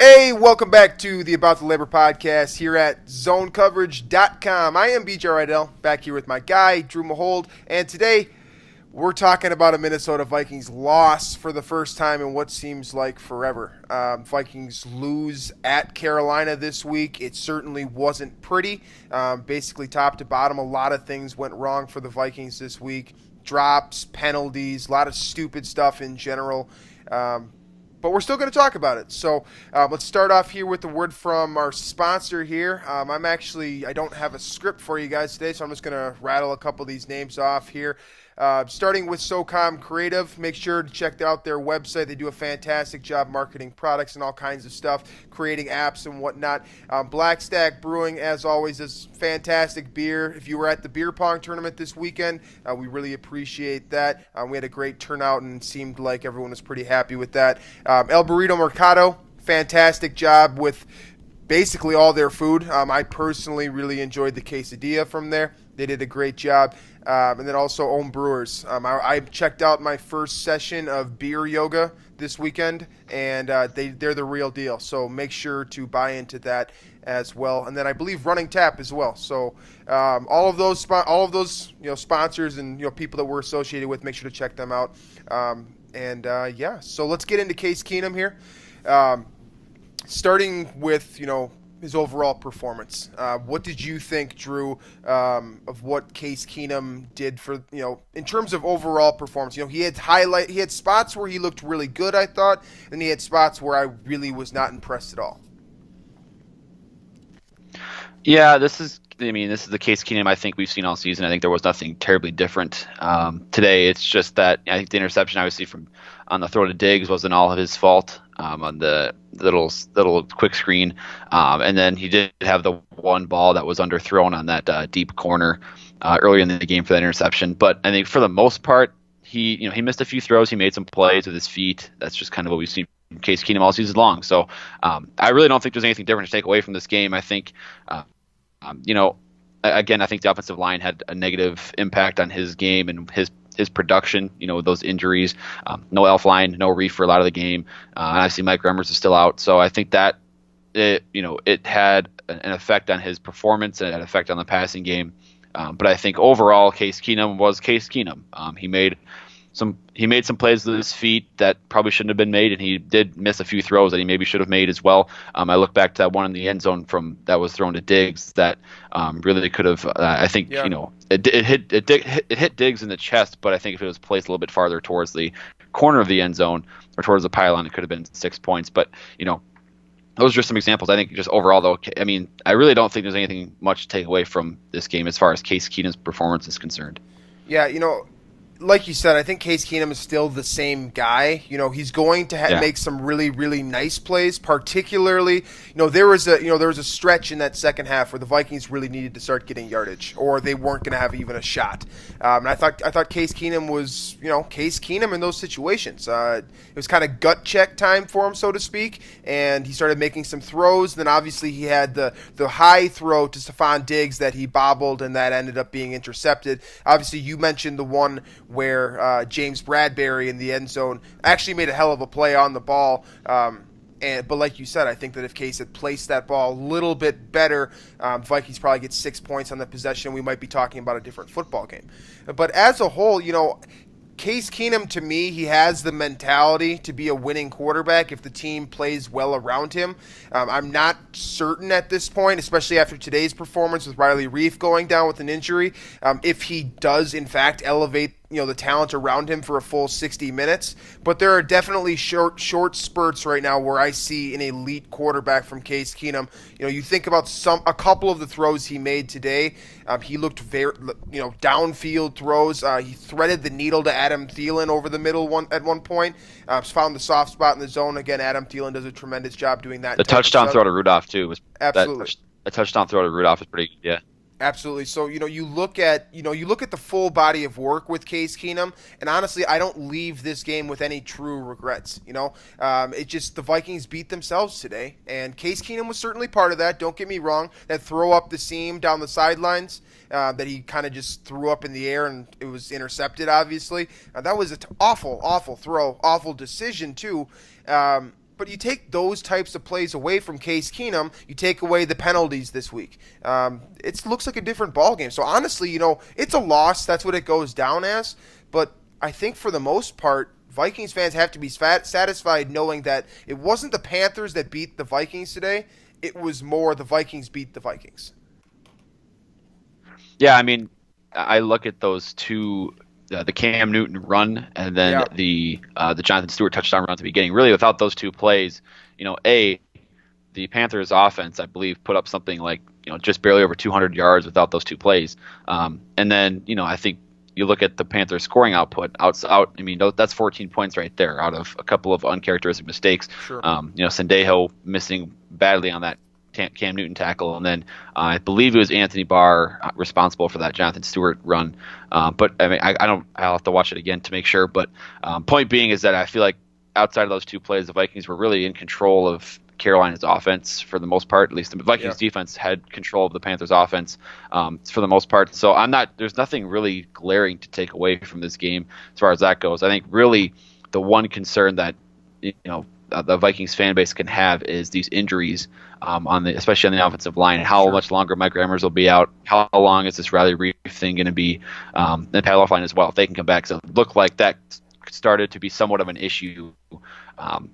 Hey, welcome back to the About the Labor podcast here at zonecoverage.com. I am BJ Reidell, back here with my guy, Drew Mahowald, and today we're talking about a Minnesota Vikings loss for the first time in what seems like forever. Vikings lose at Carolina this week. It certainly wasn't pretty. Basically, top to bottom, a lot of things went wrong for the Vikings this week. Drops, penalties, a lot of stupid stuff in general. But we're still going to talk about it. So let's start off here with the word from our sponsor here. I don't have a script for you guys today, so I'm just going to rattle a couple of these names off here. Starting with SOCOM Creative, make sure to check out their website. They do a fantastic job marketing products and all kinds of stuff, creating apps and whatnot. Black Stack Brewing, as always, is fantastic beer. If you were at the beer pong tournament this weekend, we really appreciate that. We had a great turnout and seemed like everyone was pretty happy with that. El Burrito Mercado, fantastic job with basically all their food. I personally really enjoyed the quesadilla from there. They did a great job. And then also Ohm Brewers. I checked out my first session of beer yoga this weekend, and they're the real deal. So make sure to buy into that as well. And then I believe Running Tap as well. So all of those sponsors and people that we're associated with, make sure to check them out. So let's get into Case Keenum here. Starting with his overall performance. What did you think, Drew, of what Case Keenum did for, in terms of overall performance? He had spots where he looked really good, I thought, and he had spots where I really was not impressed at all. Yeah, this is the Case Keenum I think we've seen all season. I think there was nothing terribly different today. It's just that I think the interception obviously on the throw to Diggs wasn't all of his fault on the little quick screen, and then he did have the one ball that was underthrown on that deep corner earlier in the game for that interception. But I think for the most part, he missed a few throws. He made some plays with his feet. That's just kind of what we've seen from Case Keenum all season long. So I really don't think there's anything different to take away from this game. I think again, I think the offensive line had a negative impact on his game and his production, with those injuries. No Elflein, no Reef for a lot of the game. And obviously Mike Remmers is still out. So I think that it had an effect on his performance and an effect on the passing game. But I think overall Case Keenum was Case Keenum. He made some plays with his feet that probably shouldn't have been made, and he did miss a few throws that he maybe should have made as well. I look back to that one in the end zone that was thrown to Diggs that really could have. I think it hit Diggs in the chest, but I think if it was placed a little bit farther towards the corner of the end zone or towards the pylon, it could have been 6 points. But those are just some examples. I think just overall, though, I really don't think there's anything much to take away from this game as far as Case Keenum's performance is concerned. Yeah, like you said, I think Case Keenum is still the same guy. He's going to make some really, really nice plays. Particularly, there was a stretch in that second half where the Vikings really needed to start getting yardage, or they weren't going to have even a shot. And I thought Case Keenum was, Case Keenum in those situations. It was kind of gut check time for him, so to speak, and he started making some throws. Then obviously he had the high throw to Stephon Diggs that he bobbled, and that ended up being intercepted. Obviously, you mentioned the one where James Bradbury in the end zone actually made a hell of a play on the ball. But like you said, I think that if Case had placed that ball a little bit better, Vikings probably get 6 points on the possession. We might be talking about a different football game. But as a whole, Case Keenum, to me, he has the mentality to be a winning quarterback if the team plays well around him. I'm not certain at this point, especially after today's performance with Riley Reif going down with an injury, if he does, in fact, elevate the talent around him for a full 60 minutes. But there are definitely short spurts right now where I see an elite quarterback from Case Keenum. You think about a couple of the throws he made today. He looked very, downfield throws. He threaded the needle to Adam Thielen over the middle at one point. Found the soft spot in the zone. Again, Adam Thielen does a tremendous job doing that. The touchdown throw to Rudolph too was absolutely. A touchdown throw to Rudolph is pretty good. Yeah. Absolutely. So, you look at the full body of work with Case Keenum, and honestly, I don't leave this game with any true regrets. It just, the Vikings beat themselves today, and Case Keenum was certainly part of that. Don't get me wrong. That throw up the seam down the sidelines that he kind of just threw up in the air and it was intercepted, obviously. That was an awful, awful throw, awful decision too. But you take those types of plays away from Case Keenum, you take away the penalties this week. It looks like a different ballgame. So honestly, it's a loss. That's what it goes down as. But I think for the most part, Vikings fans have to be satisfied knowing that it wasn't the Panthers that beat the Vikings today. It was more the Vikings beat the Vikings. Yeah, I mean, I look at those two, the Cam Newton run and then the Jonathan Stewart touchdown run at the beginning. Really, without those two plays, the Panthers offense, I believe, put up something like just barely over 200 yards without those two plays. And then I think you look at the Panthers scoring output out. I mean, that's 14 points right there out of a couple of uncharacteristic mistakes. Sure. Sendejo missing badly on that Cam Newton tackle, and then I believe it was Anthony Barr responsible for that Jonathan Stewart run. But I mean, I'll have to watch it again to make sure. But point being is that I feel like outside of those two plays, the Vikings were really in control of Carolina's offense for the most part. At least the Vikings defense had control of the Panthers offense for the most part. So there's nothing really glaring to take away from this game as far as that goes. I think really the one concern that the Vikings fan base can have is these injuries especially on the offensive line, and how much longer Mike Remmers will be out. How long is this Riley Reif thing going to be? And Pat Elflein as well, if they can come back. So it looked like that started to be somewhat of an issue. And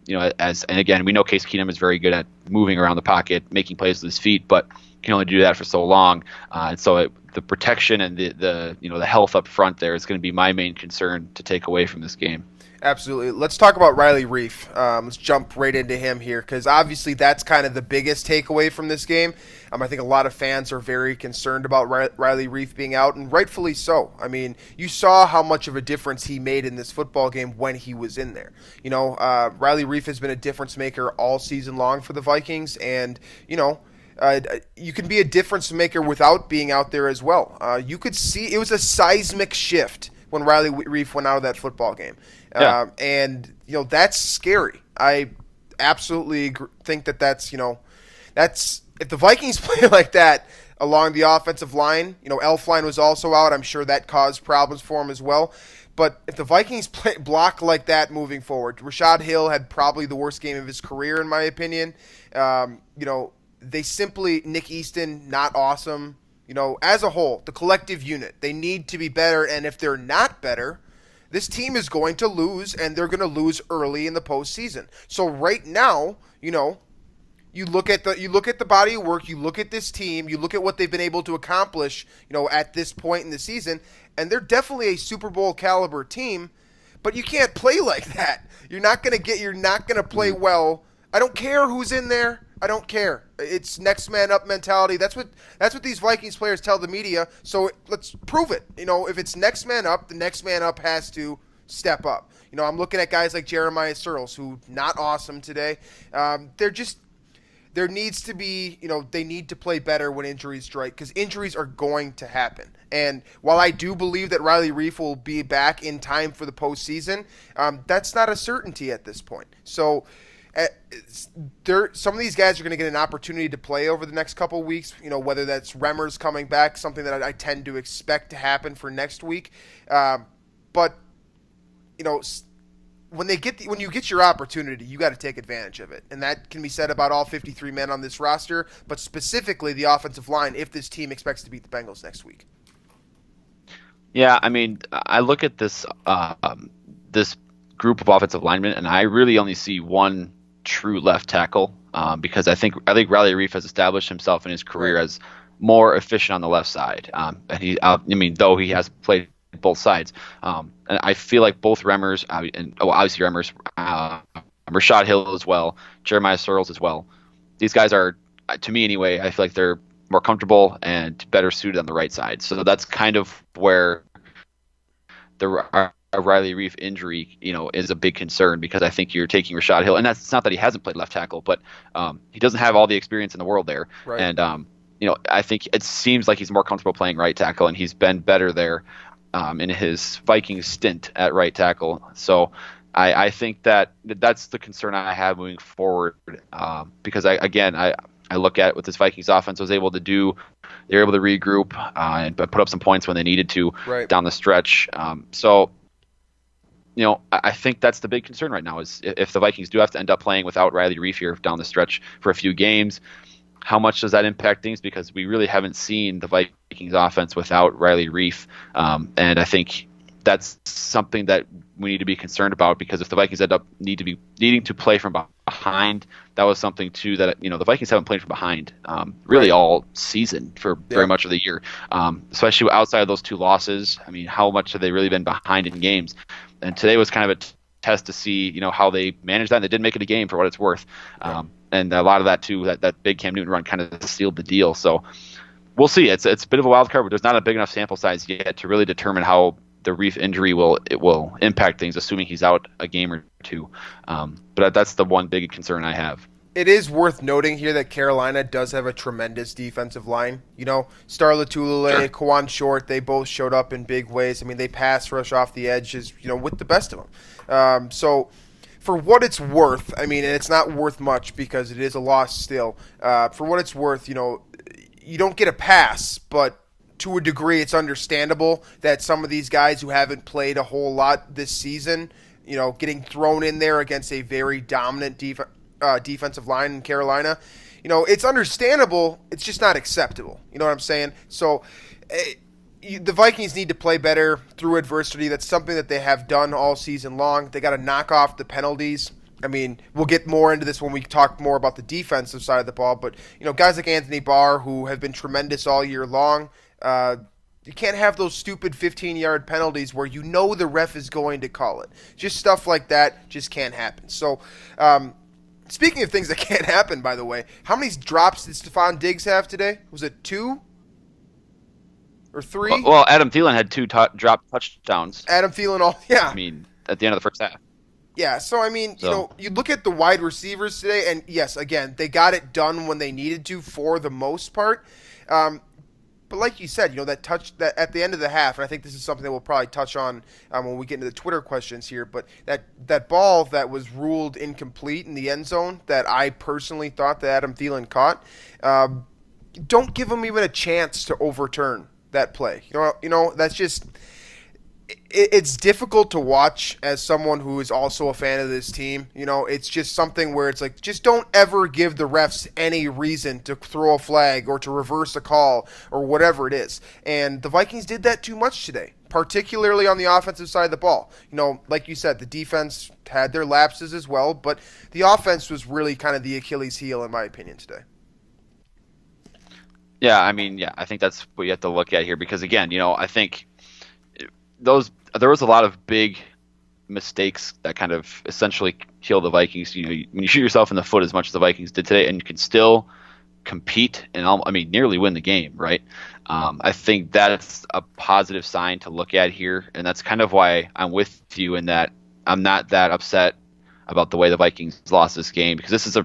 again, we know Case Keenum is very good at moving around the pocket, making plays with his feet, but can only do that for so long. And so the protection and the health up front there is going to be my main concern to take away from this game. Absolutely. Let's talk about Riley Reif. Let's jump right into him here, because obviously that's kind of the biggest takeaway from this game. I think a lot of fans are very concerned about Riley Reif being out, and rightfully so. I mean, you saw how much of a difference he made in this football game when he was in there. Riley Reif has been a difference maker all season long for the Vikings, and, you can be a difference maker without being out there as well. You could see it was a seismic shift when Riley Reif went out of that football game. And that's scary. I absolutely think that's if the Vikings play like that along the offensive line, Elflein was also out. I'm sure that caused problems for him as well. But if the Vikings block like that moving forward, Rashad Hill had probably the worst game of his career in my opinion. They simply, Nick Easton, not awesome. As a whole, the collective unit, they need to be better. And if they're not better, this team is going to lose, and they're going to lose early in the postseason. So right now, you look at the body of work, you look at this team, you look at what they've been able to accomplish, at this point in the season, and they're definitely a Super Bowl caliber team. But you can't play like that. You're not going to play well. I don't care who's in there. I don't care. It's next man up mentality. That's what these Vikings players tell the media. So let's prove it. If it's next man up, the next man up has to step up. I'm looking at guys like Jeremiah Searles, who not awesome today. There needs to be, they need to play better when injuries strike, because injuries are going to happen. And while I do believe that Riley Reif will be back in time for the postseason, that's not a certainty at this point. So some of these guys are going to get an opportunity to play over the next couple of weeks, whether that's Remmers coming back, something that I tend to expect to happen for next week. But when you get your opportunity, you got to take advantage of it. And that can be said about all 53 men on this roster, but specifically the offensive line if this team expects to beat the Bengals next week. Yeah, I mean, I look at this this group of offensive linemen, and I really only see one true left tackle, because I think Riley Reif has established himself in his career as more efficient on the left side. And though he has played both sides, and I feel like both Remmers, obviously Remmers, Rashad Hill as well, Jeremiah Searles as well. These guys are, to me anyway, I feel like they're more comfortable and better suited on the right side. So that's kind of where the Riley Reif injury, is a big concern, because I think you're taking Rashad Hill, and that's not that he hasn't played left tackle, but he doesn't have all the experience in the world there. Right. And I think it seems like he's more comfortable playing right tackle, and he's been better there in his Vikings stint at right tackle. So I think that's the concern I have moving forward, because I look at what this Vikings offense was able to do. They were able to regroup and put up some points when they needed to down the stretch. So I think that's the big concern right now is if the Vikings do have to end up playing without Riley Reiff here down the stretch for a few games, how much does that impact things? Because we really haven't seen the Vikings offense without Riley Reiff. And I think that's something that we need to be concerned about, because if the Vikings end up needing to play from behind, that was something too that the Vikings haven't played from behind really all season for very much of the year, especially outside of those two losses. I mean, how much have they really been behind in games? And today was kind of a test to see how they managed that. And they did make it a game for what it's worth, and a lot of that too, that big Cam Newton run kind of sealed the deal. So we'll see. It's a bit of a wild card, but there's not a big enough sample size yet to really determine how the Reiff injury will impact things, assuming he's out a game or two. But that's the one big concern I have. It is worth noting here that Carolina does have a tremendous defensive line. Star Lotulelei, Kawan Short, they both showed up in big ways. I mean, they pass rush off the edges, with the best of them. So for what it's worth, I mean, and it's not worth much because it is a loss still. For what it's worth, you don't get a pass, but to a degree, it's understandable that some of these guys who haven't played a whole lot this season, getting thrown in there against a very dominant defensive line in Carolina, it's understandable. It's just not acceptable. You know what I'm saying? So the Vikings need to play better through adversity. That's something that they have done all season long. They got to knock off the penalties. I mean, we'll get more into this when we talk more about the defensive side of the ball. But, guys like Anthony Barr, who have been tremendous all year long, you can't have those stupid 15-yard penalties where the ref is going to call it. Just stuff like that just can't happen. So, speaking of things that can't happen, by the way, how many drops did Stephon Diggs have today? Was it 2 or 3? Well, Adam Thielen had 2 drop touchdowns. Adam Thielen, I mean, at the end of the first half. Yeah, so I mean, you look at the wide receivers today, and yes, again, they got it done when they needed to for the most part. But like you said, that touch that at the end of the half, and I think this is something that we'll probably touch on when we get into the Twitter questions here. But that ball that was ruled incomplete in the end zone, that I personally thought that Adam Thielen caught, don't give him even a chance to overturn that play. That's just. It's difficult to watch as someone who is also a fan of this team. It's just something where it's like, just don't ever give the refs any reason to throw a flag or to reverse a call or whatever it is. And the Vikings did that too much today, particularly on the offensive side of the ball. Like you said, the defense had their lapses as well, but the offense was really kind of the Achilles heel, in my opinion, today. Yeah, I mean, I think that's what you have to look at here because, again, I think there was a lot of big mistakes that kind of essentially kill the Vikings. When you shoot yourself in the foot as much as the Vikings did today, and you can still compete and nearly win the game, right? I think that's a positive sign to look at here, and that's kind of why I'm with you in that I'm not that upset about the way the Vikings lost this game, because this is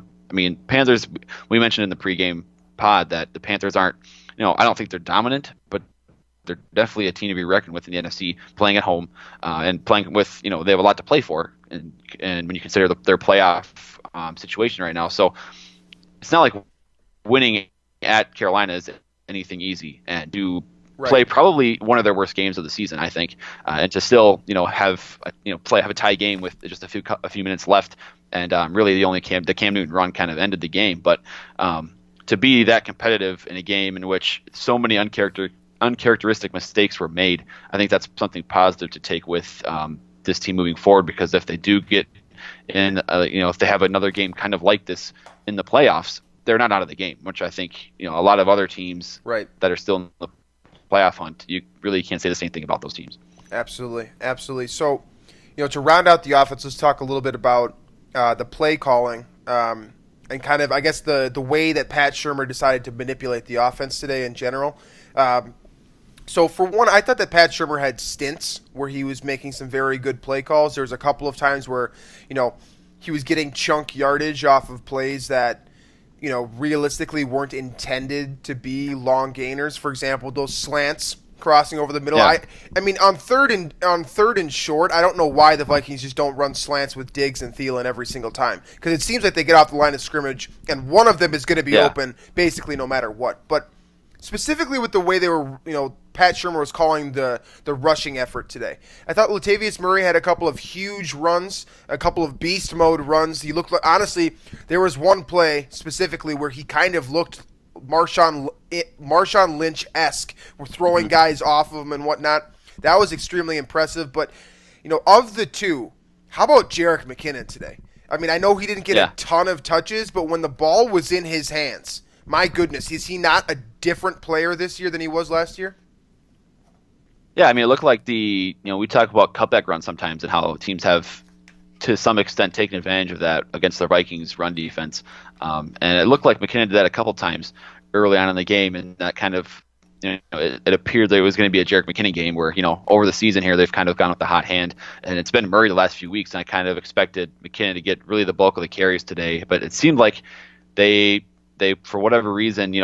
Panthers. We mentioned in the pregame pod that the Panthers aren't, I don't think they're dominant, but they're definitely a team to be reckoned with in the NFC, playing at home and playing with, they have a lot to play for. And when you consider their playoff situation right now. So it's not like winning at Carolina is anything easy, and to play probably one of their worst games of the season, I think, and to still, have a tie game with just a few minutes left. And really the Cam Newton run kind of ended the game. But to be that competitive in a game in which so many uncharacteristic mistakes were made, I think that's something positive to take with this team moving forward, because if they do get in, if they have another game kind of like this in the playoffs, they're not out of the game, which I think, a lot of other teams that are still in the playoff hunt, you really can't say the same thing about those teams. Absolutely. So, to round out the offense, let's talk a little bit about the play calling and kind of, I guess, the way that Pat Shurmur decided to manipulate the offense today in general. So for one, I thought that Pat Shurmur had stints where he was making some very good play calls. There was a couple of times where, he was getting chunk yardage off of plays that, realistically weren't intended to be long gainers. For example, those slants crossing over the middle. Yeah. I mean, on third and short, I don't know why the Vikings just don't run slants with Diggs and Thielen every single time, because it seems like they get off the line of scrimmage and one of them is going to be open basically no matter what. But specifically with the way they were, Pat Shurmur was calling the rushing effort today. I thought Latavius Murray had a couple of huge runs, a couple of beast mode runs. He looked like, honestly, there was one play specifically where he kind of looked Marshawn Lynch-esque. We're throwing guys off of him and whatnot. That was extremely impressive. But, of the two, how about Jerick McKinnon today? I mean, I know he didn't get a ton of touches, but when the ball was in his hands, my goodness, is he not a different player this year than he was last year? Yeah, I mean, it looked like we talk about cutback runs sometimes and how teams have, to some extent, taken advantage of that against the Vikings' run defense. And it looked like McKinnon did that a couple times early on in the game, and that kind of, it appeared that it was going to be a Jerick McKinnon game where, over the season here, they've kind of gone with the hot hand, and it's been Murray the last few weeks, and I kind of expected McKinnon to get really the bulk of the carries today. But it seemed like they for whatever reason,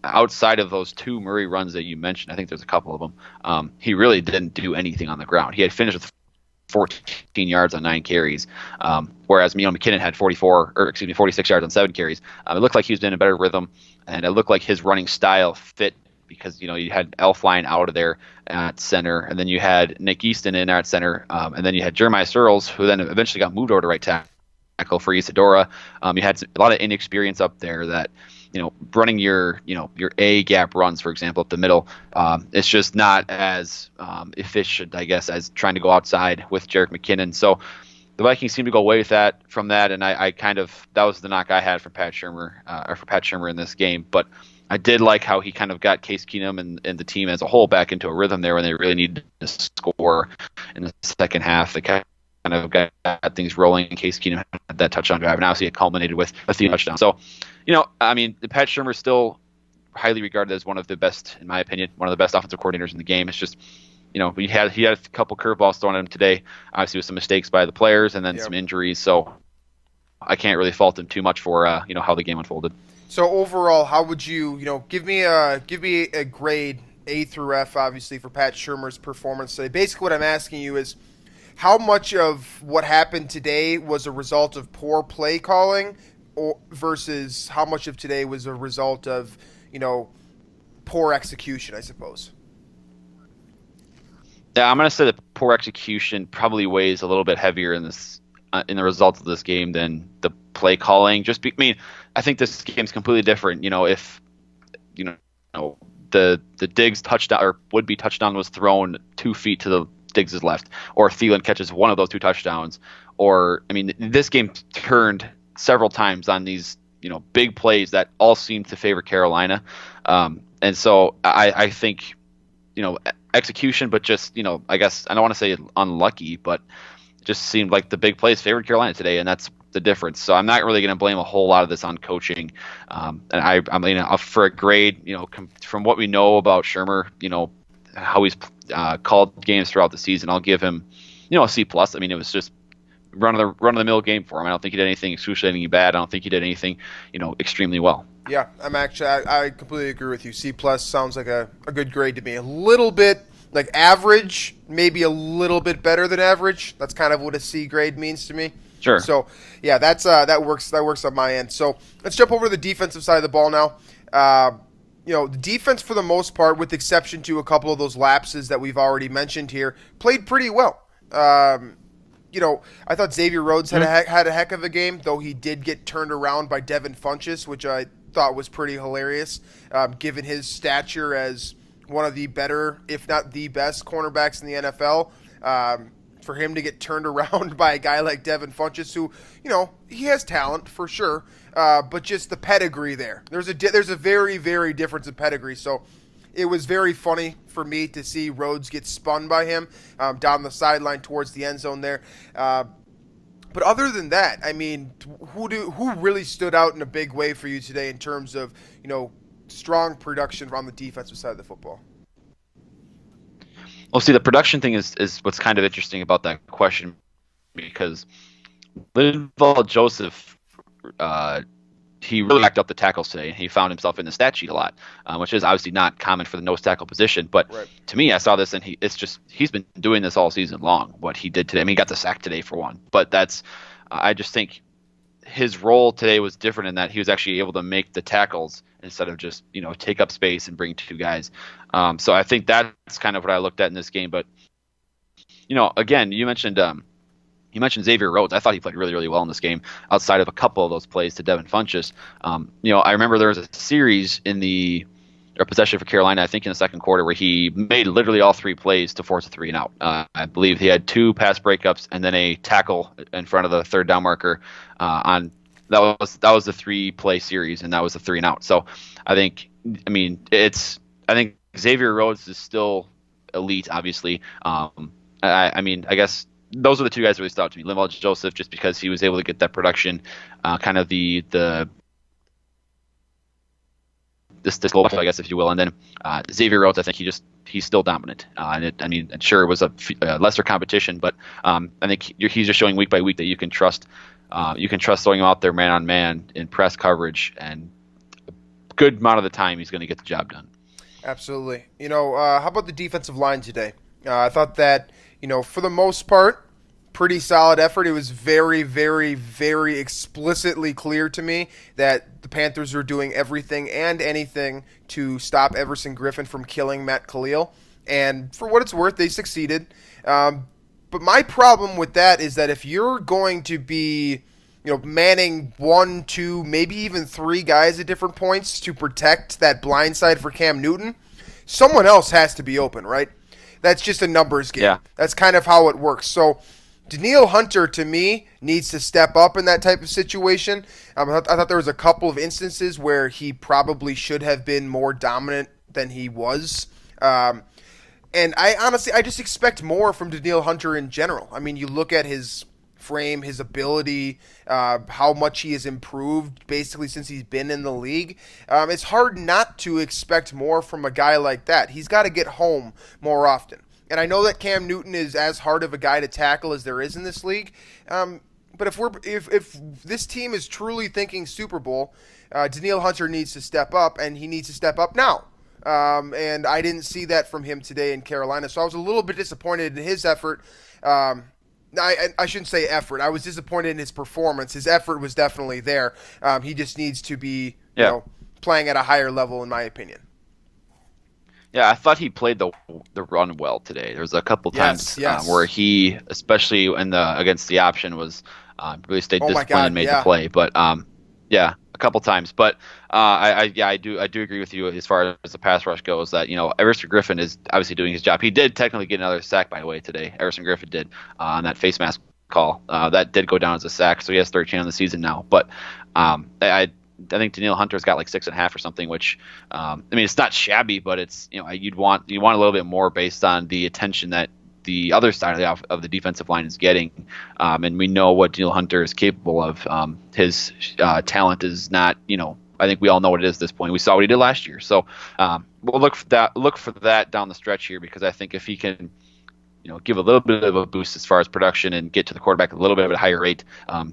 outside of those two Murray runs that you mentioned, I think there's a couple of them, he really didn't do anything on the ground. He had finished with 14 yards on 9 carries, whereas McKinnon had 46 yards on 7 carries. It looked like he was in a better rhythm, and it looked like his running style fit because you had Elflein out of there at center, and then you had Nick Easton in there at center, and then you had Jeremiah Searles, who then eventually got moved over to right tackle for Isadora. You had a lot of inexperience up there that, running your A gap runs, for example, up the middle, it's just not as efficient, I guess, as trying to go outside with Jerick McKinnon. So the Vikings seem to go away from that, and I kind of, that was the knock I had for Pat Shurmur in this game. But I did like how he kind of got Case Keenum and the team as a whole back into a rhythm there when they really needed to score in the second half. They kind of got things rolling in Case Keenum had that touchdown drive, and obviously it culminated with a touchdown. So, I mean, Pat Shurmur is still highly regarded as one of the best, in my opinion, one of the best offensive coordinators in the game. It's just, he had a couple curveballs thrown at him today, obviously with some mistakes by the players and then some injuries. So I can't really fault him too much for how the game unfolded. So overall, how would you give me a grade A through F, obviously, for Pat Shurmur's performance today? Basically, what I'm asking you is, how much of what happened today was a result of poor play calling, versus how much of today was a result of, poor execution, I suppose? Yeah, I'm going to say that poor execution probably weighs a little bit heavier in the results of this game than the play calling. I think this game's completely different. If the Diggs touchdown or would-be touchdown was thrown 2 feet to the Diggs' left, or Thielen catches one of those 2 touchdowns, this game turned several times on these big plays that all seem to favor Carolina, and so I think execution, but just I guess I don't want to say unlucky, but it just seemed like the big plays favored Carolina today, and that's the difference. So I'm not really going to blame a whole lot of this on coaching, and I'm for a grade, from what we know about Shurmur, how he's called games throughout the season, I'll give him a C+. I mean, it was just run of the mill game for him. I don't think he did anything excruciatingly bad. I don't think he did anything extremely well. Yeah, I completely agree with you. C+ sounds like a good grade to me. A little bit like average, maybe a little bit better than average. That's kind of what a C grade means to me. Sure. So yeah, that works on my end. So let's jump over to the defensive side of the ball now. The defense, for the most part, with exception to a couple of those lapses that we've already mentioned here, played pretty well. I thought Xavier Rhodes had a heck of a game, though he did get turned around by Devin Funchess, which I thought was pretty hilarious, given his stature as one of the better, if not the best, cornerbacks in the NFL. For him to get turned around by a guy like Devin Funchess, who, he has talent for sure, but just the pedigree there. There's a very, very difference in pedigree. So it was very funny for me to see Rhodes get spun by him down the sideline towards the end zone there. But other than that, I mean, who really stood out in a big way for you today in terms of, strong production on the defensive side of the football? Well, see, the production thing is what's kind of interesting about that question, because Linval Joseph, he really backed up the tackles today, and he found himself in the stat sheet a lot, which is obviously not common for the nose tackle position. But to me, I saw this, and he's been doing this all season long. What he did today, I mean, he got the sack today for one, but I just think his role today was different in that he was actually able to make the tackles instead of just, take up space and bring two guys. So I think that's kind of what I looked at in this game. But, again, you mentioned Xavier Rhodes. I thought he played really, really well in this game outside of a couple of those plays to Devin Funchess. I remember there was a series or possession for Carolina, I think in the second quarter, where he made literally all three plays to force a 3-and-out. I believe he had 2 pass breakups and then a tackle in front of the third down marker that was the 3-play series, and that was a 3-and-out. So I think Xavier Rhodes is still elite, obviously. I guess those are the 2 guys that really stood out to me. Linval Joseph, just because he was able to get that production, kind of the this goal, I guess, if you will, and then Xavier Rhodes, I think he's still dominant. Sure, it was a lesser competition, but I think he's just showing week by week that you can trust. You can trust throwing him out there man on man in press coverage, and a good amount of the time he's going to get the job done. Absolutely. How about the defensive line today? I thought that for the most part, pretty solid effort. It was very, very, very explicitly clear to me that the Panthers were doing everything and anything to stop Everson Griffen from killing Matt Khalil. And for what it's worth, they succeeded. But my problem with that is that if you're going to be, manning 1, 2, maybe even 3 guys at different points to protect that blind side for Cam Newton, someone else has to be open, right? That's just a numbers game. Yeah. That's kind of how it works. So Danielle Hunter, to me, needs to step up in that type of situation. I thought there was a couple of instances where he probably should have been more dominant than he was. And I just expect more from Danielle Hunter in general. I mean, you look at his frame, his ability, how much he has improved basically since he's been in the league. It's hard not to expect more from a guy like that. He's got to get home more often. And I know that Cam Newton is as hard of a guy to tackle as there is in this league. But if this team is truly thinking Super Bowl, Danielle Hunter needs to step up, and he needs to step up now. And I didn't see that from him today in Carolina, so I was a little bit disappointed in his effort. I shouldn't say effort. I was disappointed in his performance. His effort was definitely there. He just needs to be playing at a higher level, in my opinion. Yeah, I thought he played the run well today. There was a couple times where he, especially against the option, was really stayed disciplined and made the play. But a couple times. But I do agree with you as far as the pass rush goes. That Everson Griffen is obviously doing his job. He did technically get another sack, by the way, today. Everson Griffen did on that face mask call. That did go down as a sack, so he has 13 on the season now. But I think Danielle Hunter's got like 6.5 or something, which it's not shabby, but it's you want a little bit more based on the attention that the other side of the defensive line is getting, and we know what Danielle Hunter is capable of. His talent is not, I think we all know what it is at this point. We saw what he did last year, so we'll look for that down the stretch here, because I think if he can give a little bit of a boost as far as production and get to the quarterback a little bit at a higher rate,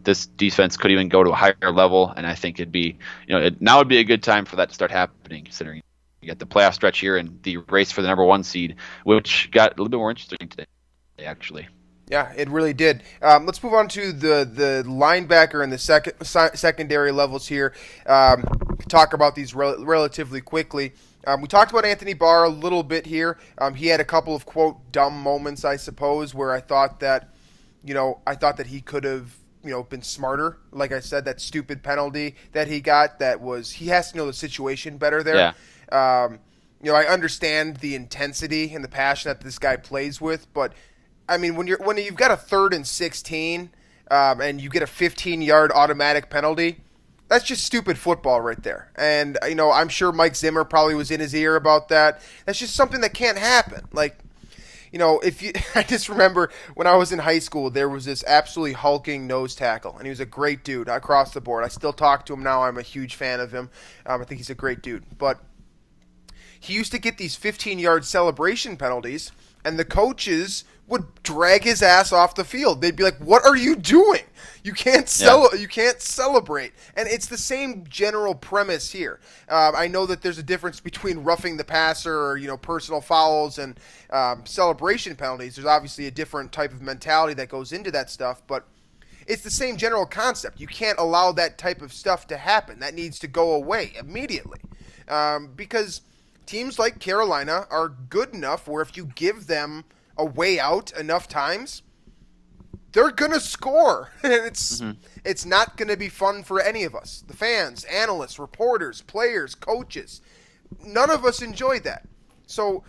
this defense could even go to a higher level. And I think it'd be, now would be a good time for that to start happening, considering you got the playoff stretch here and the race for the number 1 seed, which got a little bit more interesting today, actually. Yeah, it really did. Let's move on to the linebacker and the secondary levels here. Talk about these relatively quickly. We talked about Anthony Barr a little bit here. He had a couple of, quote, dumb moments, I suppose, where I thought that he could have, been smarter. Like I said, that stupid penalty that he got, he has to know the situation better there. Yeah. I understand the intensity and the passion that this guy plays with, but I mean, when you've got a 3rd and 16, and you get a 15-yard automatic penalty, that's just stupid football right there. And, I'm sure Mike Zimmer probably was in his ear about that. That's just something that can't happen. Like, I just remember when I was in high school, there was this absolutely hulking nose tackle, and he was a great dude across the board. I still talk to him now. I'm a huge fan of him. I think he's a great dude. But he used to get these 15-yard celebration penalties, and the coaches would drag his ass off the field. They'd be like, "What are you doing? You can't celebrate." And it's the same general premise here. I know that there's a difference between roughing the passer or personal fouls and celebration penalties. There's obviously a different type of mentality that goes into that stuff, but it's the same general concept. You can't allow that type of stuff to happen. That needs to go away immediately. Because teams like Carolina are good enough where if you give them a way out enough times, they're going to score. It's not going to be fun for any of us. The fans, analysts, reporters, players, coaches. None of us enjoy that. So,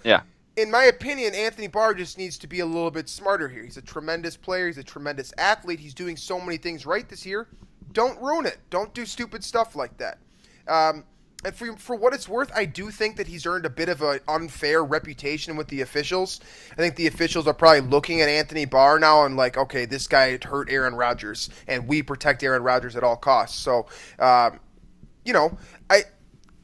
in my opinion, Anthony Barr just needs to be a little bit smarter here. He's a tremendous player. He's a tremendous athlete. He's doing so many things right this year. Don't ruin it. Don't do stupid stuff like that. And for what it's worth, I do think that he's earned a bit of an unfair reputation with the officials. I think the officials are probably looking at Anthony Barr now and like, okay, this guy hurt Aaron Rodgers, and we protect Aaron Rodgers at all costs. So,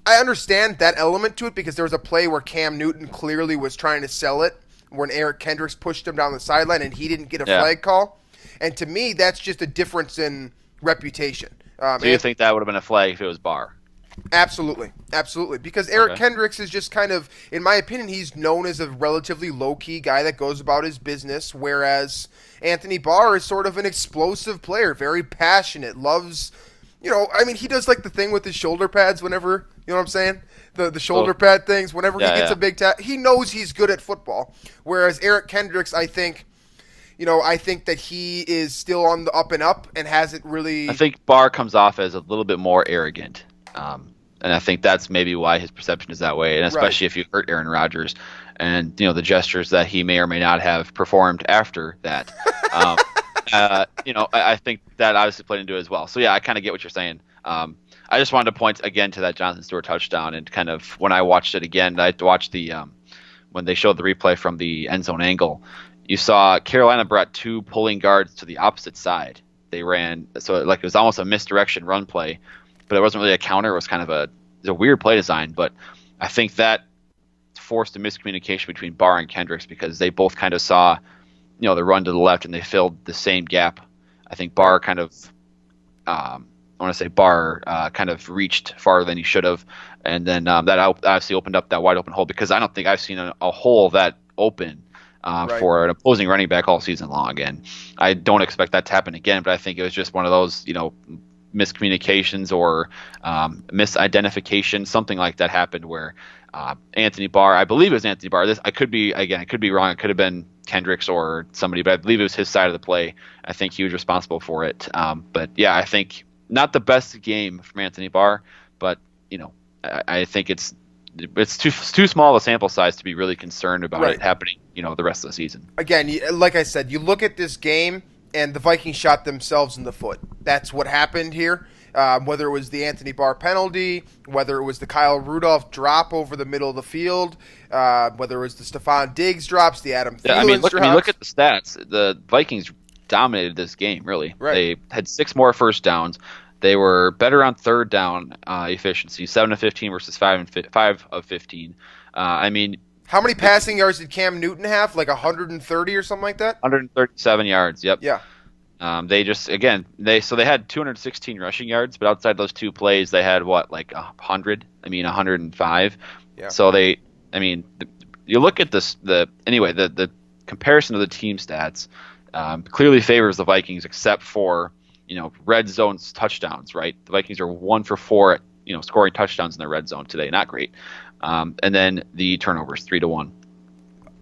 I understand that element to it because there was a play where Cam Newton clearly was trying to sell it when Eric Kendricks pushed him down the sideline and he didn't get a flag call. And to me, that's just a difference in reputation. So you think that would have been a flag if it was Barr? Absolutely. Because Eric Kendricks is just kind of, in my opinion, he's known as a relatively low-key guy that goes about his business, whereas Anthony Barr is sort of an explosive player, very passionate, loves, he does like the thing with his shoulder pads whenever, you know what I'm saying? The shoulder pad things, whenever he gets a big he knows he's good at football. Whereas Eric Kendricks, I think that he is still on the up and up and hasn't really. I think Barr comes off as a little bit more arrogant. And I think that's maybe why his perception is that way, and especially if you hurt Aaron Rodgers and, the gestures that he may or may not have performed after that. I think that obviously played into it as well. So, I kind of get what you're saying. I just wanted to point again to that Jonathan Stewart touchdown, and kind of when I watched it again, I watched the when they showed the replay from the end zone angle, you saw Carolina brought two pulling guards to the opposite side. They ran, so it was almost a misdirection run play, but it wasn't really a counter. It was kind of a weird play design, but I think that forced a miscommunication between Barr and Kendricks because they both kind of saw, the run to the left and they filled the same gap. I think Barr kind of, kind of reached farther than he should have, and then that obviously opened up that wide open hole because I don't think I've seen a hole that open for an opposing running back all season long, and I don't expect that to happen again. But I think it was just one of those, miscommunications or misidentification, something like that happened where Anthony Barr, I believe it was Anthony Barr. I could be wrong. It could have been Kendricks or somebody, but I believe it was his side of the play. I think he was responsible for it. I think not the best game from Anthony Barr, but I think it's too small of a sample size to be really concerned about it happening, the rest of the season. Again, like I said, you look at this game, and the Vikings shot themselves in the foot. That's what happened here. Whether it was the Anthony Barr penalty, whether it was the Kyle Rudolph drop over the middle of the field, whether it was the Stephon Diggs drops, the Adam Thielen drops. Look at the stats. The Vikings dominated this game, really. Right. They had 6 more first downs. They were better on third down efficiency, 7 of 15 versus 5 of 15. How many passing yards did Cam Newton have? Like 130 or something like that? 137 yards, yep. Yeah. They had 216 rushing yards, but outside those 2 plays, they had 100? 105. Yeah. So you look at this, the comparison of the team stats clearly favors the Vikings except for, red zone touchdowns, right? The Vikings are 1 for 4 at, scoring touchdowns in the red zone today. Not great. And then the turnovers, 3-1.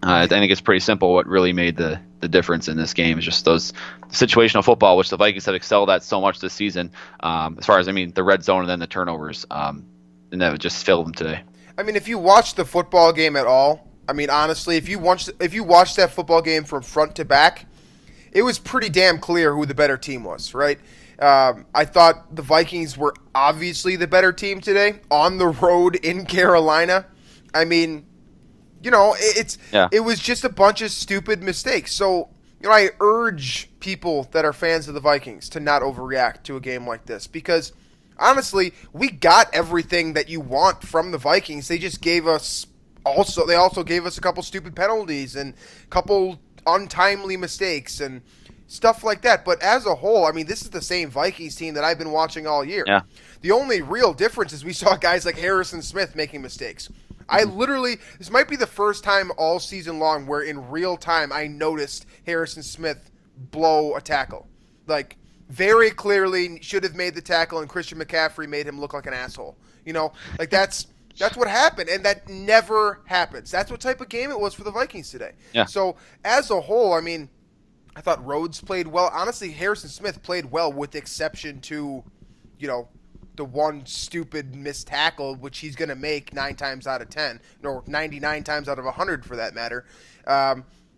I think it's pretty simple. What really made the difference in this game is just those situational football, which the Vikings have excelled at so much this season. As far as the red zone and then the turnovers, and that just filled them today. If you watch the football game at all, honestly, if you watch that football game from front to back, it was pretty damn clear who the better team was, right? I thought the Vikings were obviously the better team today on the road in Carolina. It was just a bunch of stupid mistakes. So, I urge people that are fans of the Vikings to not overreact to a game like this because, honestly, we got everything that you want from the Vikings. They just gave us they also gave us a couple stupid penalties and a couple untimely mistakes and stuff like that. But as a whole, this is the same Vikings team that I've been watching all year. Yeah. The only real difference is we saw guys like Harrison Smith making mistakes. This might be the first time all season long where in real time I noticed Harrison Smith blow a tackle. very clearly should have made the tackle, and Christian McCaffrey made him look like an asshole. Like that's what happened, and that never happens. That's what type of game it was for the Vikings today. Yeah. So as a whole, I mean, I thought Rhodes played well. Honestly, Harrison Smith played well, with the exception to, the one stupid missed tackle, which he's going to make 9 times out of 10, or 99 times out of 100 for that matter.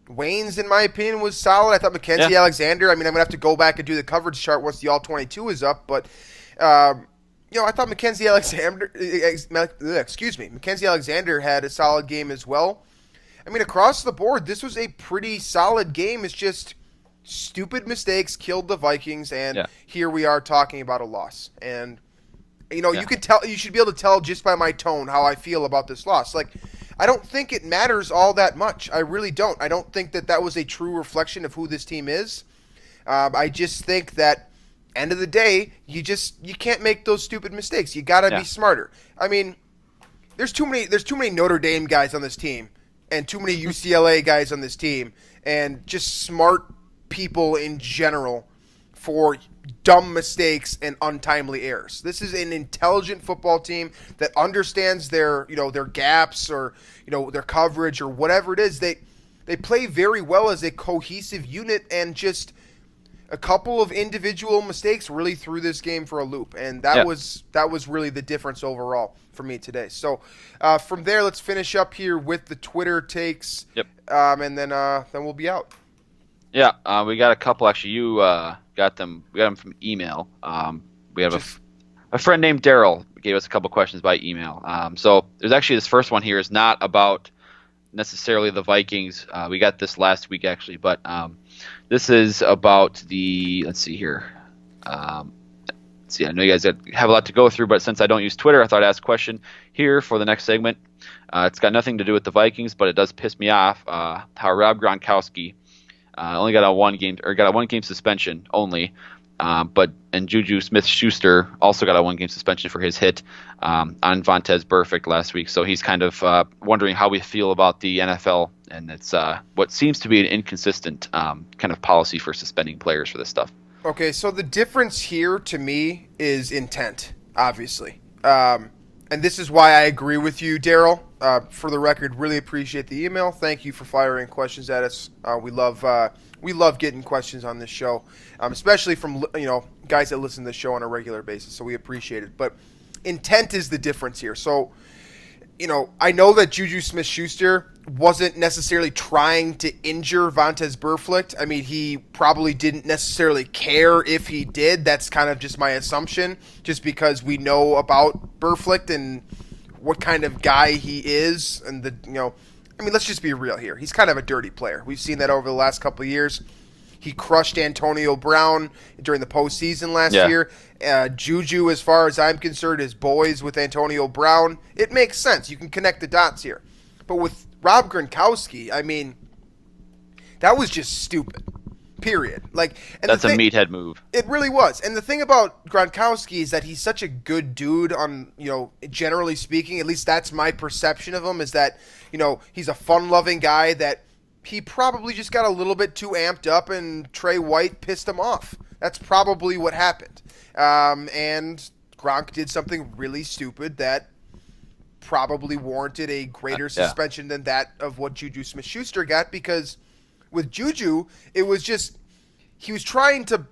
Wayne's, in my opinion, was solid. I thought Mackenzie Alexander, I'm going to have to go back and do the coverage chart once the All-22 is up, but, I thought Mackenzie Alexander had a solid game as well. I mean, across the board, this was a pretty solid game. It's just stupid mistakes killed the Vikings, and here we are talking about a loss. And, you can tell, you should be able to tell just by my tone how I feel about this loss. Like, I don't think it matters all that much. I really don't. I don't think that was a true reflection of who this team is. I just think that, end of the day, you can't make those stupid mistakes. You got to be smarter. I mean, there's too many Notre Dame guys on this team, and too many UCLA guys on this team, and just smart people in general for dumb mistakes and untimely errors. This is an intelligent football team that understands their gaps, or their coverage, or whatever it is. They play very well as a cohesive unit, and just a couple of individual mistakes really threw this game for a loop, and that was really the difference overall for me today. So from there, let's finish up here with the Twitter takes, and then we'll be out. Yeah, we got a couple. Actually, you got them. We got them from email. We have a friend named Daryl gave us a couple questions by email. So there's actually this first one here is not about necessarily the Vikings. We got this last week actually, but this is about the. Let's see here. Let's see. I know you guys have a lot to go through, but since I don't use Twitter, I thought I'd ask a question here for the next segment. It's got nothing to do with the Vikings, but it does piss me off how Rob Gronkowski only got a one game suspension only, and Juju Smith-Schuster also got a 1-game suspension for his hit on Vontaze Burfict last week. So he's kind of wondering how we feel about the NFL, and it's what seems to be an inconsistent kind of policy for suspending players for this stuff. Okay, so the difference here to me is intent, obviously. And this is why I agree with you, Daryl. For the record, really appreciate the email. Thank you for firing questions at us. We love getting questions on this show, especially from guys that listen to the show on a regular basis. So we appreciate it. But intent is the difference here. So I know that Juju Smith-Schuster wasn't necessarily trying to injure Vontaze Burfict. I mean, he probably didn't necessarily care if he did. That's kind of just my assumption, just because we know about Burfict and what kind of guy he is. And let's just be real here. He's kind of a dirty player. We've seen that over the last couple of years. He crushed Antonio Brown during the postseason last year. Juju, as far as I'm concerned, is boys with Antonio Brown. It makes sense. You can connect the dots here. But with Rob Gronkowski, I mean, that was just stupid. Period. That's a meathead move. It really was. And the thing about Gronkowski is that he's such a good dude generally speaking, at least that's my perception of him, is that, he's a fun-loving guy that he probably just got a little bit too amped up, and Trey White pissed him off. That's probably what happened. And Gronk did something really stupid that probably warranted a greater suspension than that of what Juju Smith-Schuster got, because with Juju, it was just he was trying to put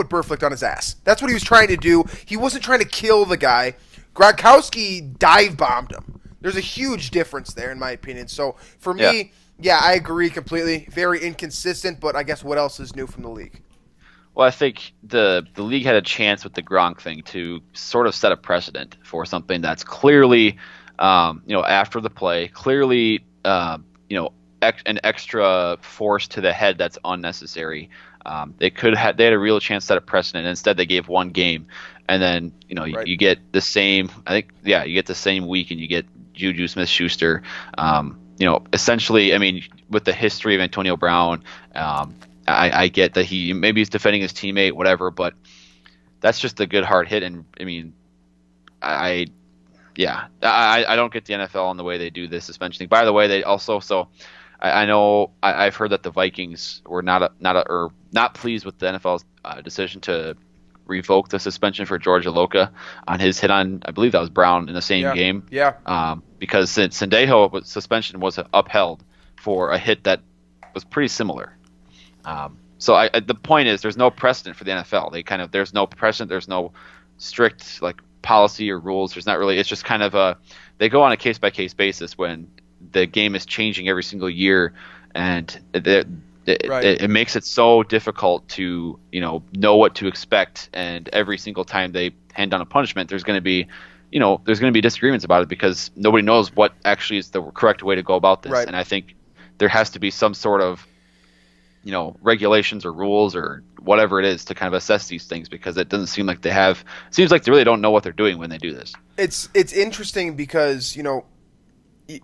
Burfict on his ass. That's what he was trying to do. He wasn't trying to kill the guy. Gronkowski dive bombed him. There's a huge difference there, in my opinion. So for me, I agree completely. Very inconsistent, but I guess what else is new from the league? Well, I think the league had a chance with the Gronk thing to sort of set a precedent for something that's clearly, after the play, clearly, an extra force to the head that's unnecessary. They had a real chance to set a precedent. Instead, they gave 1 game, and then you get the same. I think you get the same week, and you get Juju Smith-Schuster. Essentially, I mean, with the history of Antonio Brown. I get that maybe he's defending his teammate, whatever, but that's just a good hard hit. And I mean, I don't get the NFL and the way they do this suspension thing. By the way, they also I know I've heard that the Vikings were not pleased with the NFL's decision to revoke the suspension for George Iloka on his hit on, I believe that was Brown in the same game. Yeah. Because Sendejo suspension was upheld for a hit that was pretty similar. So the point is, there's no precedent for the NFL. There's no precedent. There's no strict like policy or rules. There's not really. It's just kind of they go on a case by case basis when the game is changing every single year, and it makes it so difficult to know what to expect. And every single time they hand down a punishment, there's going to be disagreements about it because nobody knows what actually is the correct way to go about this. Right. And I think there has to be some sort of regulations or rules or whatever it is to kind of assess these things, because it doesn't seem like they have. It seems like they really don't know what they're doing when they do this. It's interesting because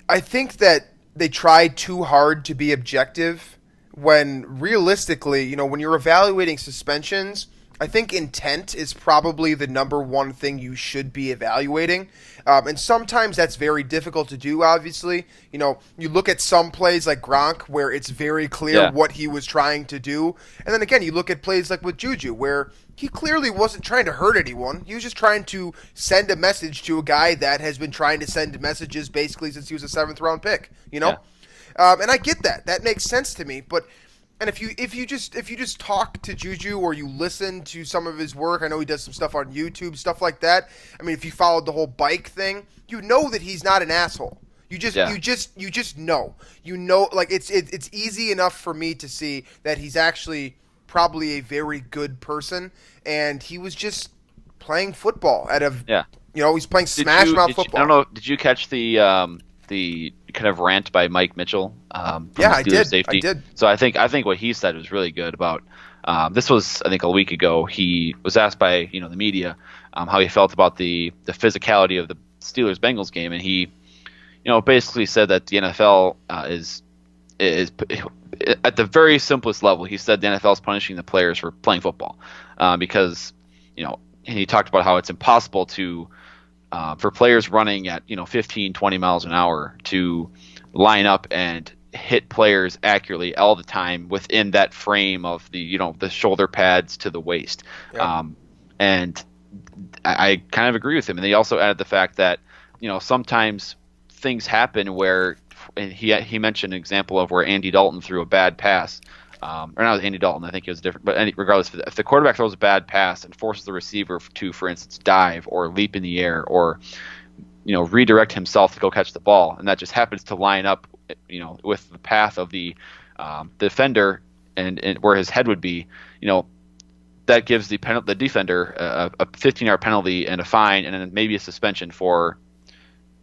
I think that they try too hard to be objective when realistically, when you're evaluating suspensions, I think intent is probably the number one thing you should be evaluating. And sometimes that's very difficult to do, obviously. You look at some plays like Gronk where it's very clear what he was trying to do. And then again, you look at plays like with Juju where he clearly wasn't trying to hurt anyone. He was just trying to send a message to a guy that has been trying to send messages basically since he was a 7th-round pick, And I get that. That makes sense to me. And if you just talk to Juju or you listen to some of his work, I know he does some stuff on YouTube, stuff like that. I mean, if you followed the whole bike thing, you know that he's not an asshole. You just know. Like it's easy enough for me to see that he's actually probably a very good person, and he was just playing football he's playing smash mouth football. I don't know. Did you catch the kind of rant by Mike Mitchell? I did. Safety? I did. So I think what he said was really good about. This was, I think, a week ago. He was asked by the media how he felt about the physicality of the Steelers-Bengals game, and he basically said that the NFL is at the very simplest level. He said the NFL is punishing the players for playing football because and he talked about how it's impossible to for players running at 15, 20 miles an hour to line up and hit players accurately all the time within that frame of the the shoulder pads to the waist. Yeah. And I kind of agree with him. And they also added the fact that sometimes things happen where, and he mentioned an example of where Andy Dalton threw a bad pass. Or not Andy Dalton, I think it was different. But regardless, if the quarterback throws a bad pass and forces the receiver to, for instance, dive or leap in the air or redirect himself to go catch the ball, and that just happens to line up with the path of the defender and where his head would be, that gives the defender a 15-yard penalty and a fine and then maybe a suspension for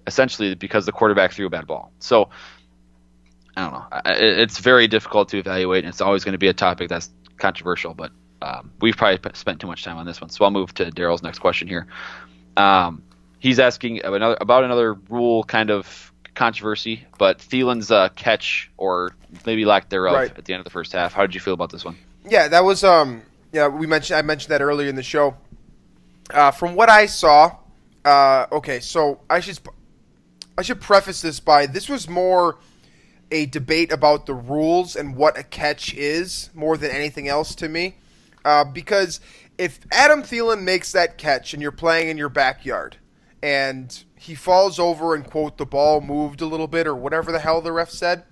essentially because the quarterback threw a bad ball. So I don't know. It's very difficult to evaluate, and it's always going to be a topic that's controversial, but we've probably spent too much time on this one. So I'll move to Daryl's next question here. He's asking about another rule kind of controversy, but Thielen's catch or maybe lack thereof at the end of the first half. How did you feel about this one? Yeah, that was I mentioned that earlier in the show. From what I saw, so I should preface this by this was more a debate about the rules and what a catch is more than anything else to me. Because if Adam Thielen makes that catch and you're playing in your backyard and he falls over and, quote, the ball moved a little bit or whatever the hell the ref said,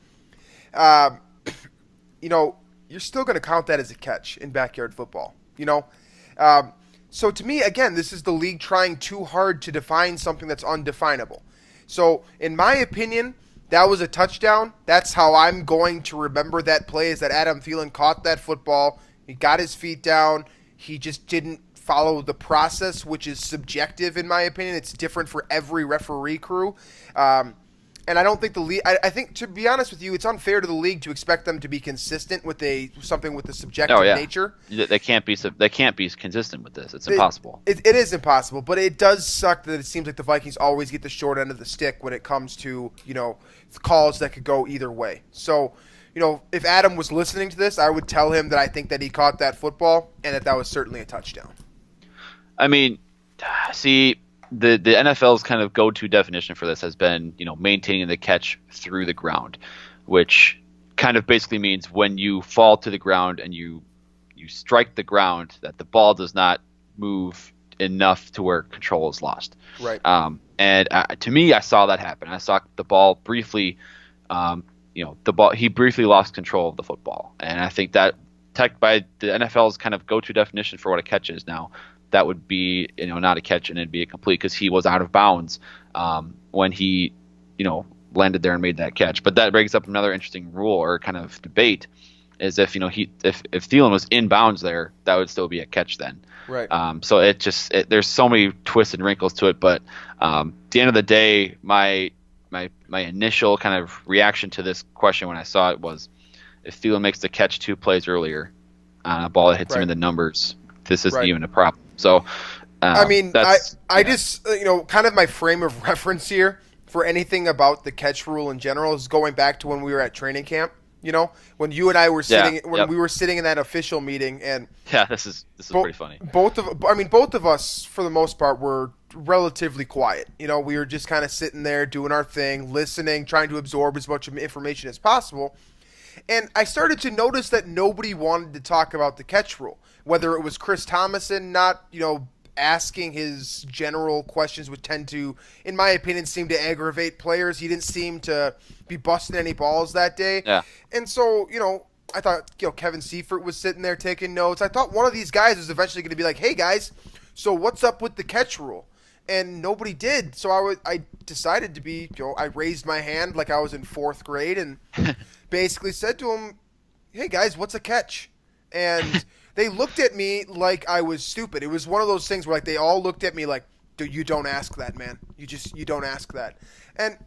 you're still going to count that as a catch in backyard football, So to me, again, this is the league trying too hard to define something that's undefinable. So in my opinion, that was a touchdown. That's how I'm going to remember that play, is that Adam Thielen caught that football. He got his feet down. He just didn't follow the process, which is subjective in my opinion. It's different for every referee crew. And I don't think the league – I think, to be honest with you, it's unfair to the league to expect them to be consistent with something with the subjective nature. They can't be consistent with this. It's impossible. It is impossible, but it does suck that it seems like the Vikings always get the short end of the stick when it comes to, calls that could go either way. So, if Adam was listening to this, I would tell him that I think that he caught that football and that was certainly a touchdown. I mean, see – The NFL's kind of go-to definition for this has been, maintaining the catch through the ground, which kind of basically means when you fall to the ground and you you strike the ground, that the ball does not move enough to where control is lost. Right. And to me, I saw that happen. I saw the ball briefly, he briefly lost control of the football. And I think that by the NFL's kind of go-to definition for what a catch is now, that would be, not a catch and it'd be a complete, because he was out of bounds when he, landed there and made that catch. But that brings up another interesting rule or kind of debate, is if Thielen was in bounds there, that would still be a catch then. Right. So there's so many twists and wrinkles to it. But at the end of the day, my initial kind of reaction to this question when I saw it was, if Thielen makes the catch 2 plays earlier on a ball that hits him in the numbers, this isn't even a problem. So, just kind of my frame of reference here for anything about the catch rule in general is going back to when we were at training camp. When you and I were sitting, we were sitting in that official meeting, and this is pretty funny. Both of us, for the most part, were relatively quiet. We were just kind of sitting there doing our thing, listening, trying to absorb as much information as possible. And I started to notice that nobody wanted to talk about the catch rule, whether it was Chris Thomason not, asking his general questions would tend to, in my opinion, seem to aggravate players. He didn't seem to be busting any balls that day. Yeah. And so, I thought, Kevin Seifert was sitting there taking notes. I thought one of these guys was eventually going to be like, hey, guys, so what's up with the catch rule? And nobody did. So I decided to be, I raised my hand like I was in 4th grade and basically said to him, hey, guys, what's a catch? And they looked at me like I was stupid. It was one of those things where they all looked at me like, dude, you don't ask that, man. You don't ask that. And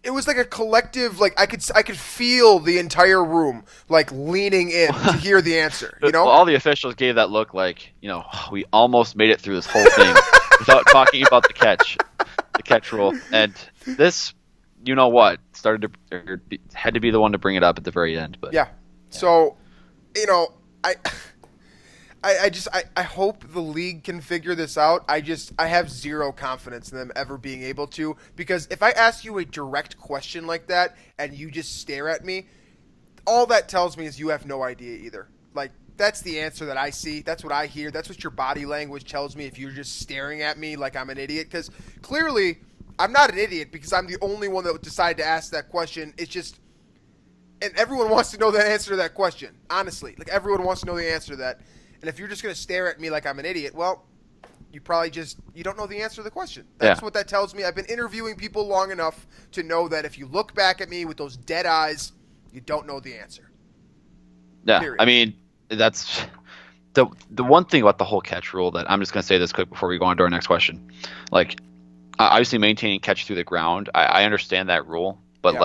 it was like a collective, I could feel the entire room leaning in to hear the answer. All the officials gave that look like, we almost made it through this whole thing without talking about the catch rule. And this, had to be the one to bring it up at the very end. But yeah. So, I hope the league can figure this out. I have zero confidence in them ever being able to, because if I ask you a direct question like that and you just stare at me, all that tells me is you have no idea either. That's the answer that I see. That's what I hear. That's what your body language tells me if you're just staring at me like I'm an idiot, because clearly I'm not an idiot because I'm the only one that would decide to ask that question. It's just, and everyone wants to know the answer to that question, honestly. Everyone wants to know the answer to that. And if you're just going to stare at me like I'm an idiot, well, you probably you don't know the answer to the question. That's what that tells me. I've been interviewing people long enough to know that if you look back at me with those dead eyes, you don't know the answer. Yeah, Period. That's the one thing about the whole catch rule that I'm just going to say this quick before we go on to our next question. Obviously maintaining catch through the ground, I understand that rule, but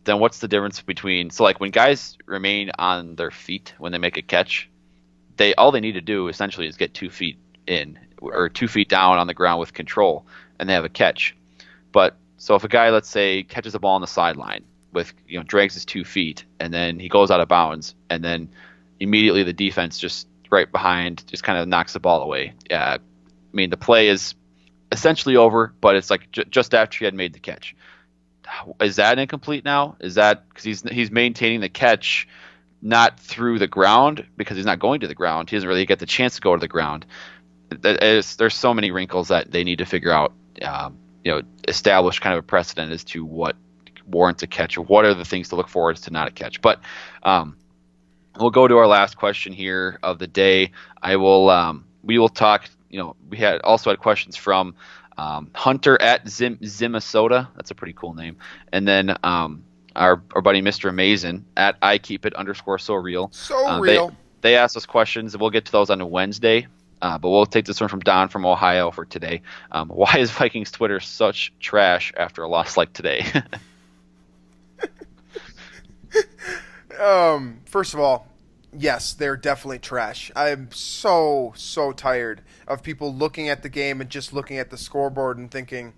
then what's the difference between, when guys remain on their feet when they make a catch, all they need to do essentially is get 2 feet in or 2 feet down on the ground with control, and they have a catch. But so if a guy, let's say, catches a ball on the sideline with, drags his 2 feet, and then he goes out of bounds, and then immediately the defense just right behind just kind of knocks the ball away. The play is essentially over, but it's just after he had made the catch. Is that incomplete now? Is that because he's maintaining the catch not through the ground, because he's not going to the ground? He doesn't really get the chance to go to the ground. There's so many wrinkles that they need to figure out, establish kind of a precedent as to what warrants a catch, or what are the things to look for as to not a catch. But we'll go to our last question here of the day. We will talk, we also had questions from Hunter at Minnesota. That's a pretty cool name. And then our buddy Mr. Amazin at IKeepIt_SoReal. So real. They asked us questions. We'll get to those on a Wednesday. But we'll take this one from Don from Ohio for today. Why is Vikings Twitter such trash after a loss like today? First of all, yes, they're definitely trash. I'm so tired of people looking at the game and just looking at the scoreboard and thinking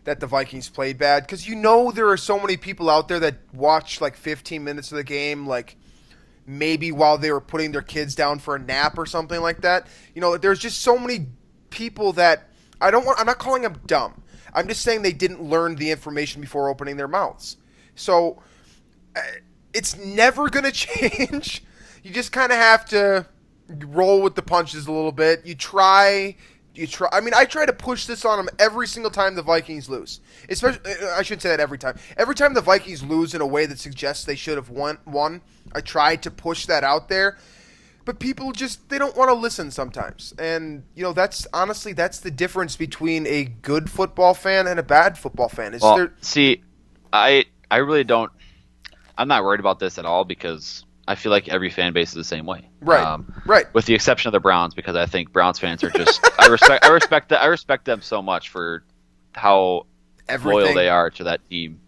that the Vikings played bad. Because there are so many people out there that watch 15 minutes of the game, maybe while they were putting their kids down for a nap or something like that. There's just so many people that I'm not calling them dumb. I'm just saying they didn't learn the information before opening their mouths. So it's never going to change. you just kind of have to roll with the punches a little bit. You try. I mean, I try to push this on them every single time the Vikings lose. Especially, I shouldn't say that every time. Every time the Vikings lose in a way that suggests they should have won, I try to push that out there. But people just, they don't want to listen sometimes. And, that's the difference between a good football fan and a bad football fan. See, I really don't, I'm not worried about this at all because I feel like every fan base is the same way. Right. Right. With the exception of the Browns, because I think Browns fans are just I respect them so much for how loyal they are to that team,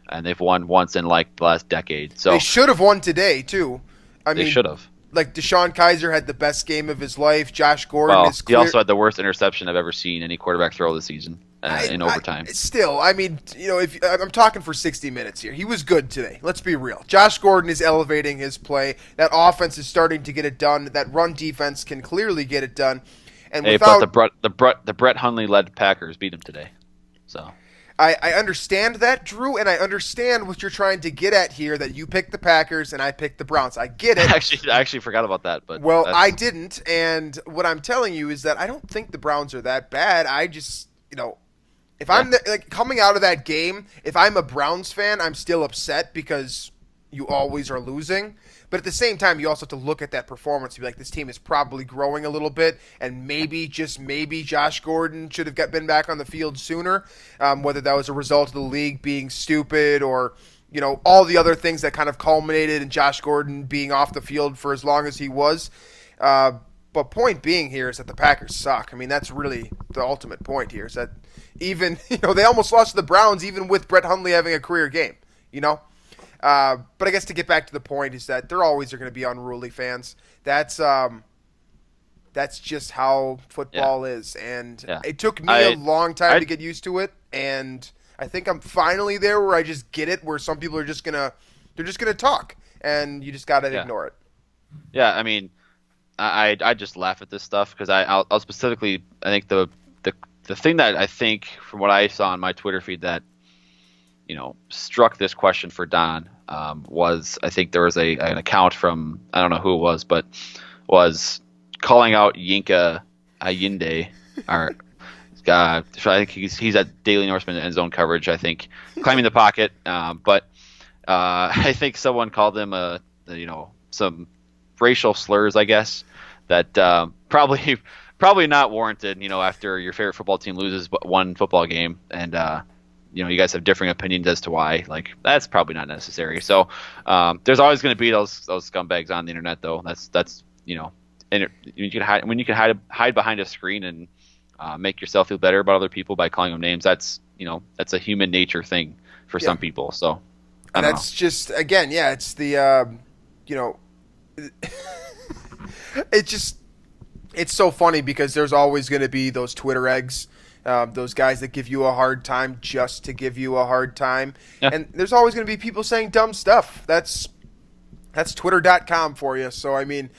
and they've won once in like the last decade. So they should have won today too. They should have. Like Deshaun Kaiser had the best game of his life. Josh Gordon is clear. He also had the worst interception I've ever seen any quarterback throw this season. In overtime. If I'm talking for 60 minutes here, he was good today. Let's be real. Josh Gordon is elevating his play. That offense is starting to get it done. That run defense can clearly get it done. And but the Brett Hundley led Packers beat him today. So I understand that, Drew, and I understand what you're trying to get at here. That you picked the Packers and I picked the Browns. I get it. I actually forgot about that. But I didn't. And what I'm telling you is that I don't think the Browns are that bad. I just if I'm coming out of that game, if I'm a Browns fan, I'm still upset because you always are losing. But at the same time, you also have to look at that performance and be like, this team is probably growing a little bit, and maybe, just maybe, Josh Gordon should have been back on the field sooner, whether that was a result of the league being stupid or all the other things that kind of culminated in Josh Gordon being off the field for as long as he was. But point being here is that the Packers suck. I mean, that's really the ultimate point here is that even, they almost lost to the Browns even with Brett Hundley having a career game, But I guess to get back to the point is that there always are going to be unruly fans. That's just how football is. And it took me a long time to get used to it. And I think I'm finally there where I just get it, where some people are just going to talk. And you just got to ignore it. Yeah, I mean, I just laugh at this stuff because I'll specifically, I think the thing that I think from what I saw on my Twitter feed that struck this question for Don was, I think there was an account from, I don't know who it was, but was calling out Yinka Ayinde, or I think he's at Daily Norseman and Zone Coverage, I think, climbing the pocket. But I think someone called him some racial slurs, I guess, that probably not warranted, after your favorite football team loses one football game and you guys have differing opinions as to why. Like, that's probably not necessary. So there's always going to be those scumbags on the internet, though. That's and you can hide behind a screen and make yourself feel better about other people by calling them names. That's a human nature thing for some people. So that's just, again, it's the it's so funny because there's always going to be those Twitter eggs. Those guys that give you a hard time just to give you a hard time. Yeah. And there's always going to be people saying dumb stuff. That's Twitter.com for you. So, I mean,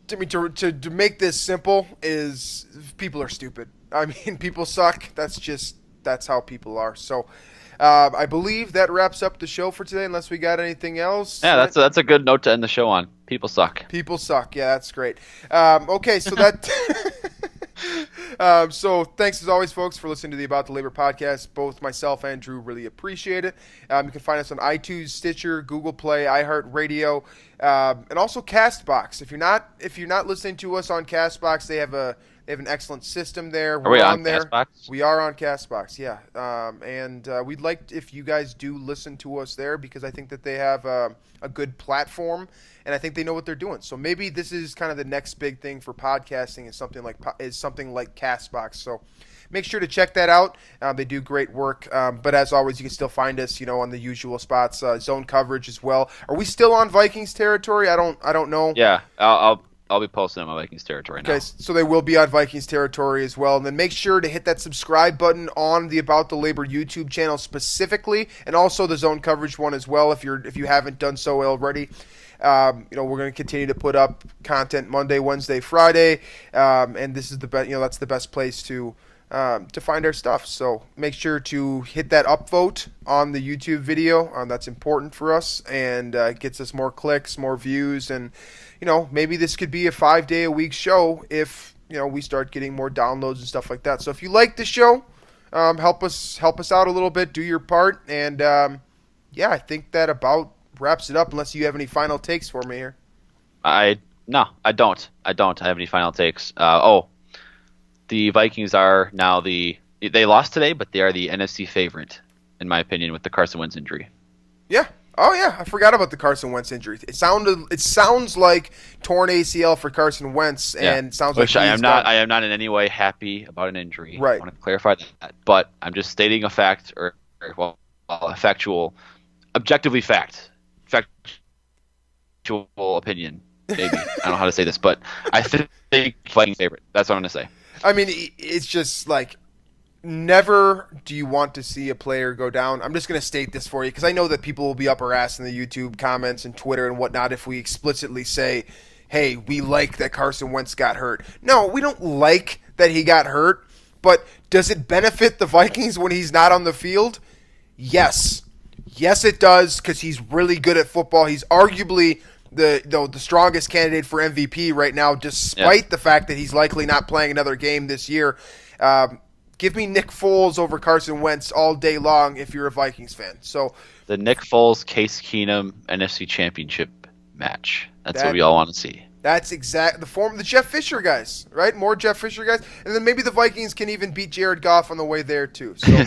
to make this simple is people are stupid. I mean, people suck. That's how people are. So, I believe that wraps up the show for today, unless we got anything else. Yeah, that's a good note to end the show on. People suck. People suck. Yeah, that's great. Okay, so that... So thanks as always, folks, for listening to the About the Labor podcast. Both myself and Drew really appreciate it. You can find us on iTunes, Stitcher, Google Play, iHeartRadio, and also Castbox. If you're not listening to us on Castbox, they have an excellent system there. Are we on there? Castbox? We are on Castbox, yeah. And we'd like if you guys do listen to us there, because I think that they have a good platform, and I think they know what they're doing. So maybe this is kind of the next big thing for podcasting is something like Castbox. So make sure to check that out. They do great work. But as always, you can still find us, on the usual spots. Zone Coverage as well. Are we still on Vikings territory? I don't know. Yeah, I'll be posting on my Vikings territory now. Okay, so they will be on Vikings territory as well. And then make sure to hit that subscribe button on the About the Labor YouTube channel specifically, and also the Zone Coverage one as well if you haven't done so already. We're going to continue to put up content Monday, Wednesday, Friday, and this is the best. That's the best place to to find our stuff. So make sure to hit that upvote on the YouTube video. That's important for us and gets us more clicks, more views, and maybe this could be a 5-day-a-week show if we start getting more downloads and stuff like that. So if you like the show, help us out a little bit, do your part, and I think that about wraps it up. Unless you have any final takes for me here. No, I don't. I don't have any final takes. The Vikings are now they lost today, but they are the NFC favorite, in my opinion, with the Carson Wentz injury. Yeah. Oh, yeah. I forgot about the Carson Wentz injury. It sounds like torn ACL for Carson Wentz, and sounds like I am not in any way happy about an injury. Right. I want to clarify that, but I'm just stating a fact, or a factual, objectively factual opinion. Maybe I don't know how to say this, but I think Vikings favorite. That's what I'm gonna say. I mean, it's just like never do you want to see a player go down. I'm just going to state this for you because I know that people will be up our ass in the YouTube comments and Twitter and whatnot if we explicitly say, hey, we like that Carson Wentz got hurt. No, we don't like that he got hurt, but does it benefit the Vikings when he's not on the field? Yes. Yes, it does because he's really good at football. He's arguably the strongest candidate for MVP right now, despite the fact that he's likely not playing another game this year. Give me Nick Foles over Carson Wentz all day long if you're a Vikings fan. So the Nick Foles, Case Keenum NFC Championship match. That's what we all want to see. That's exact the form of the Jeff Fisher guys, right? More Jeff Fisher guys, and then maybe the Vikings can even beat Jared Goff on the way there too. So.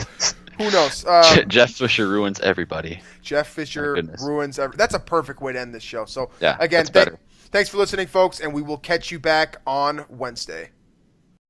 Who knows? Jeff Fisher ruins everybody. Jeff Fisher ruins everything. That's a perfect way to end this show. So, again, thanks for listening, folks, and we will catch you back on Wednesday.